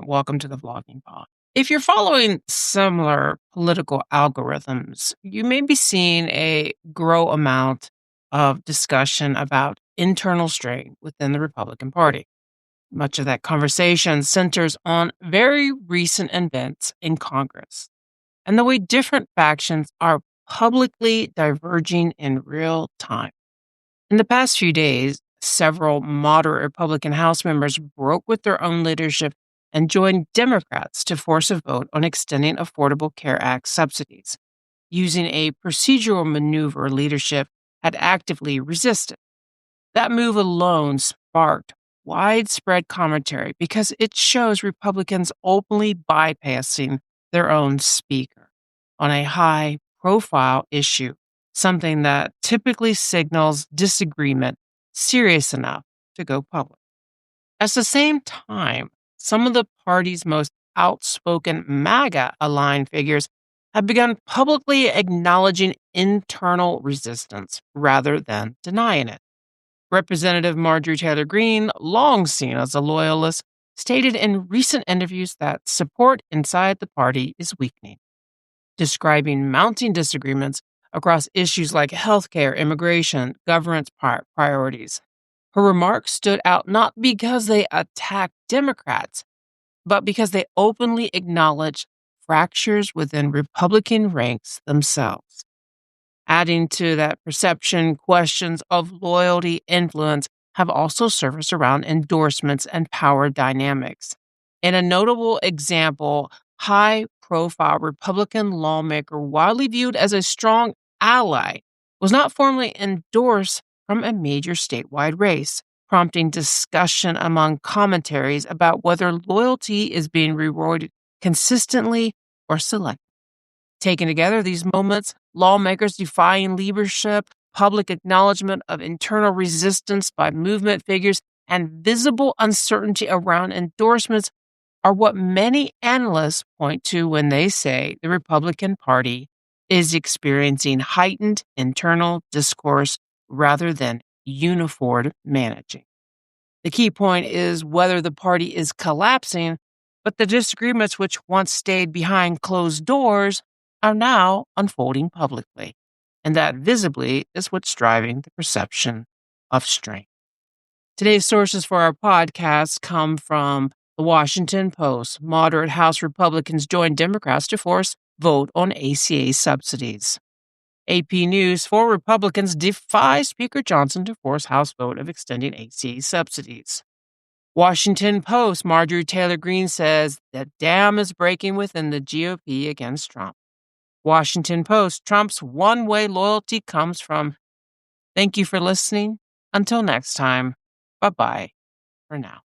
Welcome to the Vlogging Pod. If you're following similar political algorithms, you may be seeing a grow amount of discussion about internal strain within the Republican Party. Much of that conversation centers on very recent events in Congress and the way different factions are publicly diverging in real time. In the past few days, several moderate Republican House members broke with their own leadership and joined Democrats to force a vote on extending Affordable Care Act subsidies, using a procedural maneuver leadership had actively resisted. That move alone sparked widespread commentary because it shows Republicans openly bypassing their own speaker on a high profile issue, something that typically signals disagreement serious enough to go public. At the same time, some of the party's most outspoken MAGA-aligned figures have begun publicly acknowledging internal resistance rather than denying it. Representative Marjorie Taylor Greene, long seen as a loyalist, stated in recent interviews that support inside the party is weakening, describing mounting disagreements across issues like healthcare, immigration, governance priorities. Her remarks stood out not because they attacked Democrats, but because they openly acknowledge fractures within Republican ranks themselves. Adding to that perception, questions of loyalty influence have also surfaced around endorsements and power dynamics. In a notable example, high-profile Republican lawmaker widely viewed as a strong ally was not formally endorsed from a major statewide race, prompting discussion among commentaries about whether loyalty is being rewarded consistently or selectively. Taken together, these moments, lawmakers defying leadership, public acknowledgement of internal resistance by movement figures, and visible uncertainty around endorsements are what many analysts point to when they say the Republican Party is experiencing heightened internal discourse rather than uniform managing. The key point is whether the party is collapsing, but the disagreements which once stayed behind closed doors are now unfolding publicly. And that visibly is what's driving the perception of strain. Today's sources for our podcast come from the Washington Post. Moderate House Republicans join Democrats to force vote on ACA subsidies. AP News, 4 Republicans defy Speaker Johnson to force House vote of extending ACA subsidies. Washington Post, Marjorie Taylor Greene says the dam is breaking within the GOP against Trump. Washington Post, Trump's one-way loyalty comes from. Thank you for listening. Until next time, bye-bye for now.